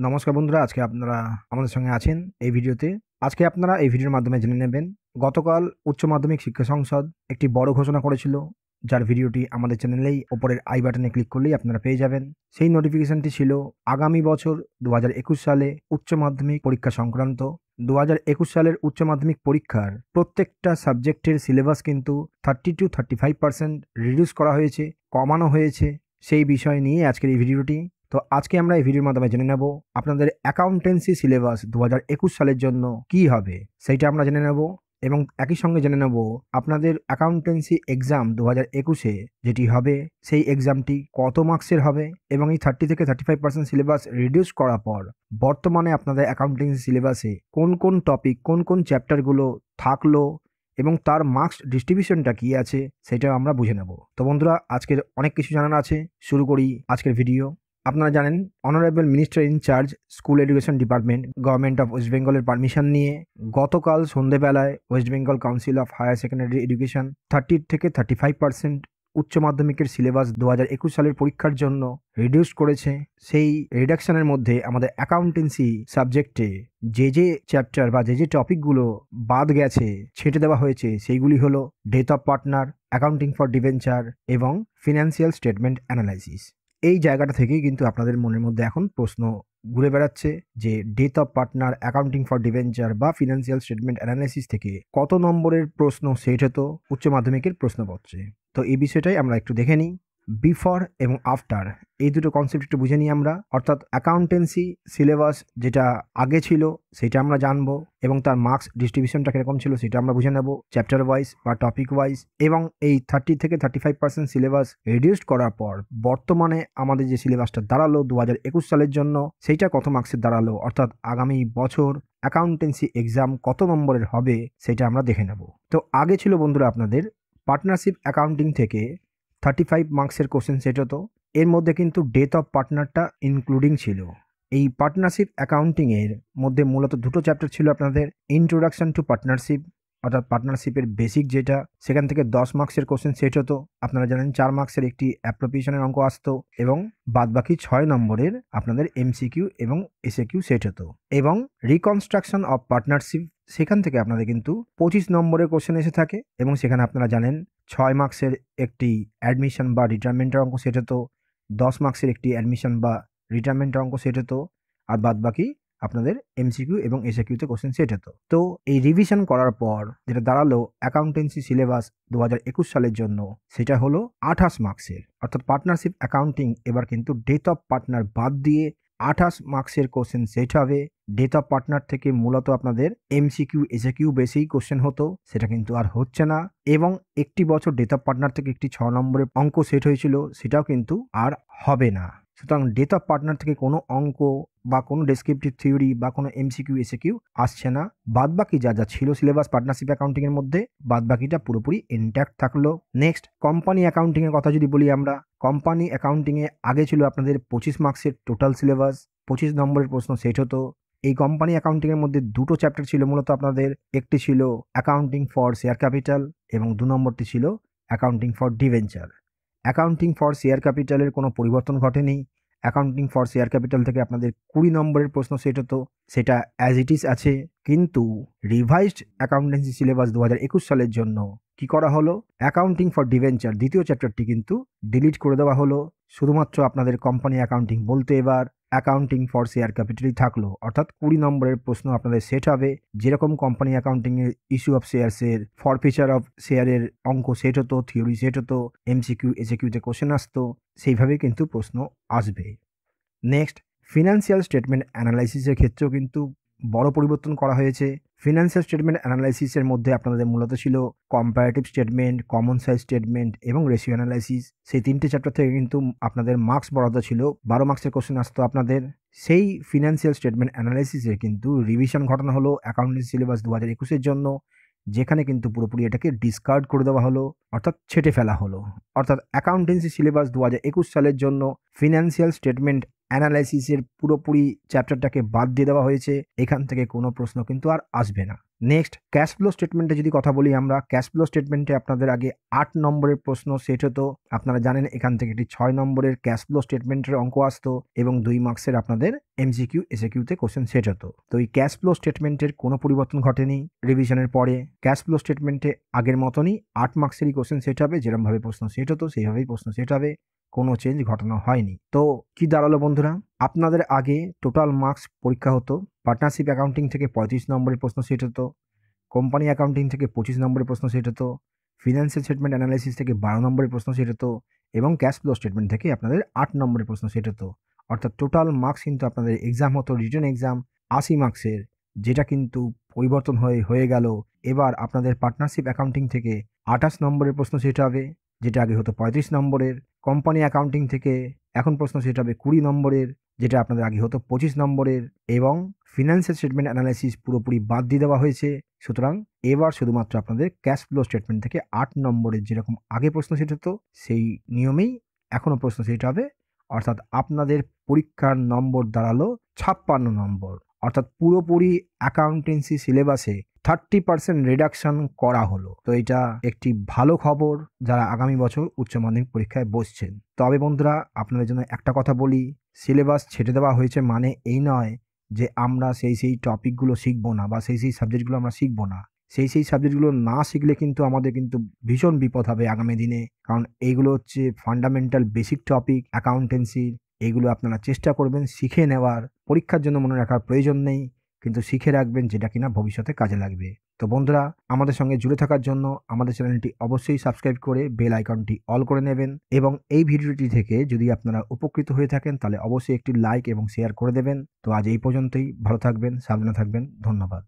নমস্কার বন্ধুরা, আজকে আপনারা আমাদের সঙ্গে আছেন এই ভিডিওতে। আজকে আপনারা এই ভিডিওর মাধ্যমে জেনে নেবেন, গতকাল উচ্চ মাধ্যমিক শিক্ষা সংসদ একটি বড় ঘোষণা করেছিল, যার ভিডিওটি আমাদের চ্যানেলেই ওপরের আই বাটনে ক্লিক করলেই আপনারা পেয়ে যাবেন। সেই নোটিফিকেশনটি ছিল আগামী বছর ২০২১ সালে উচ্চ মাধ্যমিক পরীক্ষা সংক্রান্ত। ২০২১ সালের উচ্চ মাধ্যমিক পরীক্ষার প্রত্যেকটা সাবজেক্টের সিলেবাস কিন্তু 30-35% রিডিউস করা হয়েছে, কমানো হয়েছে। সেই বিষয় নিয়ে আজকের এই ভিডিওটি। তো আজকে আমরা এই ভিডিওর মাধ্যমে জেনে নেব আপনাদের অ্যাকাউন্টেন্সি সিলেবাস ২০২১ সালের জন্য কি হবে, সেইটা আমরা জেনে নেব। এবং একই সঙ্গে জেনে নেব আপনাদের অ্যাকাউন্টেন্সি এক্সাম ২০২১-এ যেটি হবে, সেই এক্সামটি কত মার্কসের হবে, এবং এই 30-35% সিলেবাস রিডিউস করার পর বর্তমানে আপনাদের অ্যাকাউন্টেন্সি সিলেবাসে কোন কোন টপিক, কোন কোন চ্যাপ্টারগুলো থাকলো এবং তার মার্কস ডিস্ট্রিবিউশনটা কী আছে, সেটাও আমরা বুঝে নেব। তো বন্ধুরা, আজকের অনেক কিছু জানার আছে, শুরু করি আজকের ভিডিও। আপনারা জানেন, honourable minister in charge school education department, government of West বেঙ্গলের পারমিশন নিয়ে গতকাল সন্ধেবেলায় West Bengal council of higher secondary education 30-35% উচ্চ মাধ্যমিকের সিলেবাস ২০২১ সালের পরীক্ষার জন্য রিডিউস করেছে। সেই রিডাকশনের মধ্যে আমাদের অ্যাকাউন্টেন্সি সাবজেক্টে যে যে চ্যাপ্টার বা যে যে টপিকগুলো বাদ গেছে, ছেটে দেওয়া হয়েছে, সেইগুলি হলো death of partner, accounting for debenture এবং ফিনান্সিয়াল স্টেটমেন্ট অ্যানালাইসিস। এই জায়গাটা থেকেই কিন্তু আপনাদের মনের মধ্যে এখন প্রশ্ন ঘুরে বেড়াচ্ছে যে death of partner, accounting for debenture বা ফিনান্সিয়াল স্টেটমেন্ট অ্যানালাইসিস থেকে কত নম্বরের প্রশ্ন সেট হতো উচ্চ মাধ্যমিকের প্রশ্নপত্রে। তো এই বিষয়টাই আমরা একটু দেখে নিই। বিফোর এবং আফটার, এই দুটো কনসেপ্ট একটু বুঝে নিই আমরা। অর্থাৎ অ্যাকাউন্টেন্সি সিলেবাস যেটা আগে ছিল সেটা আমরা জানবো, এবং তার মার্কস ডিস্ট্রিবিউশনটা কীরকম ছিল সেটা আমরা বুঝে নেব চ্যাপ্টার ওয়াইজ বা টপিক ওয়াইজ। এবং এই 30-35% সিলেবাস রিডিউসড করার পর বর্তমানে আমাদের যে সিলেবাসটা দাঁড়ালো ২০২১ সালের জন্য, সেইটা কত মার্কসের দাঁড়ালো, অর্থাৎ আগামী বছর অ্যাকাউন্টেন্সি এক্সাম কত নম্বরের হবে সেটা আমরা দেখে নেব। তো আগে ছিল বন্ধুরা আপনাদের পার্টনারশিপ অ্যাকাউন্টিং থেকে 35 মার্কসের কোশ্চেন সেট হতো। এর মধ্যে কিন্তু ডেথ অফ পার্টনারটা ইনক্লুডিং ছিল। এই পার্টনারশিপ অ্যাকাউন্টিংয়ের মধ্যে মূলত দুটো চ্যাপ্টার ছিল আপনাদের, ইন্ট্রোডাকশন টু পার্টনারশিপ, অর্থাৎ পার্টনারশিপের বেসিক যেটা, সেখান থেকে 10 মার্কসের কোশ্চেন সেট হতো। আপনারা জানেন 4 মার্কসের একটি অ্যাপ্রোপ্রিয়েশনের অঙ্ক আসতো, এবং বাদবাকি 6 নম্বরের আপনাদের এমসিকিউ এবং এসএকিউ সেট হতো। এবং রিকনস্ট্রাকশন অফ পার্টনারশিপ, সেখান থেকে আপনাদের কিন্তু 25 নম্বরের কোশ্চেন এসে থাকে, এবং সেখানে আপনারা জানেন 6 মার্কসের একটি অ্যাডমিশন বা রিটায়ারমেন্টের অঙ্ক সেট হতো, 10 মার্কসের একটি অ্যাডমিশন বা রিটায়ারমেন্টের অঙ্ক সেট হতো, আর বাদবাকি আপনাদের এমসিকিউ এবং এসএকিউতে কোশ্চেন সেট হতো। তো এই রিভিশন করার পর যেটা দাঁড়ালো অ্যাকাউন্টেন্সি সিলেবাস ২০২১ সালের জন্য, সেটা হলো 28 মার্কসের। অর্থাৎ পার্টনারশিপ অ্যাকাউন্টিং এবার কিন্তু ডেথ অফ পার্টনার বাদ দিয়ে 28 মার্কসের কোশ্চেন সেট হবে। ডেথ অফ পার্টনার থেকে মূলত আপনাদের এমসিকিউ এসএকিউ বেশি কোশ্চেন হতো, সেটা কিন্তু আর হচ্ছে না। এবং একটি বছর ডেথ অফ পার্টনার থেকে একটি 6 নম্বরের অঙ্ক সেট হয়েছিল, সেটাও কিন্তু আর হবে না। সুতরাং ডেথ অফ পার্টনার থেকে কোনো অঙ্ক বা কোনো ডেসক্রিপটিভ থিওরি বা কোনো এমসিকিউ এসএকিউ আসছে না। বাদবাকি যা যা ছিল সিলেবাস পার্টনারশিপ অ্যাকাউন্টিংয়ের মধ্যে, বাদবাকিটা পুরোপুরি ইনট্যাক্ট থাকলো। নেক্সট, কোম্পানি অ্যাকাউন্টিংয়ের কথা যদি বলি আমরা, কোম্পানি অ্যাকাউন্টিংয়ে আগে ছিল আপনাদের 25 মার্কসের টোটাল সিলেবাস, 25 নম্বরের প্রশ্ন সেট হতো। এই কোম্পানি অ্যাকাউন্টিংয়ের মধ্যে দুটো চ্যাপ্টার ছিল মূলত আপনাদের, একটি ছিল অ্যাকাউন্টিং ফর শেয়ার ক্যাপিটাল এবং 2 নম্বরটি ছিল accounting for debenture. Accounting for share ক্যাপিটালের কোনো পরিবর্তন ঘটেনি। অ্যাকাউন্টিং ফর শেয়ার ক্যাপিটাল থেকে আপনাদের 20 নম্বরের প্রশ্ন সেট হতো, সেটা অ্যাজ ইট ইজ আছে। কিন্তু রিভাইজড অ্যাকাউন্টেন্সি সিলেবাস ২০২১ সালের জন্য কি করা হলো, অ্যাকাউন্টিং ফর ডিভেঞ্চার দ্বিতীয় চ্যাপ্টারটি কিন্তু ডিলিট করে দেওয়া হলো। শুধুমাত্র আপনাদের কোম্পানি অ্যাকাউন্টিং বলতে এবার অ্যাকাউন্টিং ফর শেয়ার ক্যাপিটালই থাকলো। অর্থাৎ 20 নম্বরের প্রশ্ন আপনাদের সেট হবে। যেরকম কোম্পানি অ্যাকাউন্টিংয়ের ইস্যু অফ শেয়ারসের, ফরফিচার অফ শেয়ারের অঙ্ক সেট হতো, থিওরি সেট হতো, এমসিকিউ এসএকিউতে কোশ্চেন আসতো, সেইভাবেই কিন্তু প্রশ্ন আসবে। নেক্সট, ফিনান্সিয়াল স্টেটমেন্ট অ্যানালাইসিসের ক্ষেত্রেও কিন্তু বড় পরিবর্তন করা হয়েছে। ফিনান্সিয়াল স্টেটমেন্ট অ্যানালাইসিসের মধ্যে আপনাদের মূলত ছিল comparative statement, common size statement এবং রেশিও অ্যানালাইসিস। সেই 3টে চ্যাপ্টার থেকে কিন্তু আপনাদের মার্কস বরাদ্দ ছিল, 12 মার্কসের কোশ্চেন আসতো আপনাদের। সেই ফিনান্সিয়াল স্টেটমেন্ট অ্যানালাইসিসে কিন্তু রিভিশন ঘটানো হলো অ্যাকাউন্টিং সিলেবাস ২০২১-এর জন্য, যেখানে কিন্তু পুরোপুরি এটাকে ডিসকার্ড করে দেওয়া হলো, অর্থাৎ ছেটে ফেলা হলো। অর্থাৎ অ্যাকাউন্টেন্সি সিলেবাস ২০২১ সালের জন্য ফিনান্সিয়াল স্টেটমেন্ট অ্যানালাইসিসের পুরোপুরি চ্যাপ্টারটাকে বাদ দিয়ে দেওয়া হয়েছে। এখান থেকে কোনো প্রশ্ন কিন্তু আর আসবে না। নেক্সট ক্যাশ ফ্লো স্টেটমেন্টে যদি কথা বলি আমরা, ক্যাশ ফ্লো স্টেটমেন্টে আপনাদের আগে 8 নম্বরের প্রশ্ন সেট হতো। আপনারা জানেন এখান থেকে একটি 6 নম্বরের ক্যাশ ফ্লো স্টেটমেন্টের অঙ্ক আসতো এবং 2 মার্কসের আপনাদের এমসিকিউ এসএকিউতে কোশ্চেন সেট হতো। তো এই ক্যাশ ফ্লো স্টেটমেন্টের কোনো পরিবর্তন ঘটেনি রিভিশনের পরে। ক্যাশ ফ্লো স্টেটমেন্টে আগের মতনই 8 মার্কসেরই কোশ্চেন সেট হবে, যেরকমভাবে প্রশ্ন সেট হতো সেইভাবেই প্রশ্ন সেট হবে, কোনো চেঞ্জ ঘটানো হয়নি। তো কি দাঁড়ালো বন্ধুরা, আপনাদের আগে টোটাল মার্কস পরীক্ষা হতো। পার্টনারশিপ অ্যাকাউন্টিং থেকে 35 নম্বরের প্রশ্ন সেট হতো, কোম্পানি অ্যাকাউন্টিং থেকে 25 নম্বরের প্রশ্ন সেট হতো, ফিনান্সিয়াল স্টেটমেন্ট অ্যানালাইসিস থেকে 12 নম্বরের প্রশ্ন সেট হতো এবং ক্যাশ ফ্লো স্টেটমেন্ট থেকে আপনাদের 8 নম্বরের প্রশ্ন সেট হতো। অর্থাৎ টোটাল মার্কস কিন্তু আপনাদের এক্সাম হতো, রিটেন এক্সাম 80 মার্কসের, যেটা কিন্তু পরিবর্তন হয়ে গেল। এবার আপনাদের পার্টনারশিপ অ্যাকাউন্টিং থেকে 28 নম্বরের প্রশ্ন সেট হবে, যেটা আগে হতো 35 নম্বরের। কোম্পানি অ্যাকাউন্টিং থেকে এখন প্রশ্ন সেট হবে 20 নম্বরের, যেটা আপনাদের আগে হতো 25 নম্বরের। এবং ফিনান্সিয়াল স্টেটমেন্ট অ্যানালাইসিস পুরোপুরি বাদ দিয়ে দেওয়া হয়েছে। সুতরাং এবার শুধুমাত্র আপনাদের ক্যাশ ফ্লো স্টেটমেন্ট থেকে 8 নম্বরের যেরকম আগে প্রশ্ন সেট হতো সেই নিয়মেই এখনও প্রশ্ন সেট হবে। অর্থাৎ আপনাদের পরীক্ষার নম্বর দাঁড়ালো 56 নম্বর। অর্থাৎ পুরোপুরি অ্যাকাউন্টেন্সি সিলেবাসে 30% রিডাকশন করা হলো। তো এটা একটি ভালো খবর যারা আগামী বছর উচ্চ মাধ্যমিক পরীক্ষায় বসছেন। তবে বন্ধুরা আপনাদের জন্য একটা কথা বলি, সিলেবাস ছেড়ে দেওয়া হয়েছে মানে এই নয় যে আমরা সেই টপিকগুলো শিখবো না বা সেই সাবজেক্টগুলো আমরা শিখবো না। সেই সাবজেক্টগুলো না শিখলে কিন্তু আমাদের কিন্তু ভীষণ বিপদ হবে আগামী দিনে। কারণ এইগুলো হচ্ছে ফান্ডামেন্টাল বেসিক টপিক অ্যাকাউন্টেন্সির। এগুলো আপনারা চেষ্টা করবেন শিখে নেওয়ার, পরীক্ষার জন্য মনে রাখার প্রয়োজন নেই, কিন্তু শিখে রাখবেন যেটা কিনা ভবিষ্যতে কাজে লাগবে। তো বন্ধুরা আমাদের সঙ্গে জুড়ে থাকার জন্য আমাদের চ্যানেলটি অবশ্যই সাবস্ক্রাইব করে বেল আইকনটি অল করে নেবেন এবং এই ভিডিওটি থেকে যদি আপনারা উপকৃত হয়ে থাকেন তাহলে অবশ্যই একটি লাইক এবং শেয়ার করে দেবেন। তো আজ এই পর্যন্তই, ভালো থাকবেন, সাবধানে থাকবেন, ধন্যবাদ।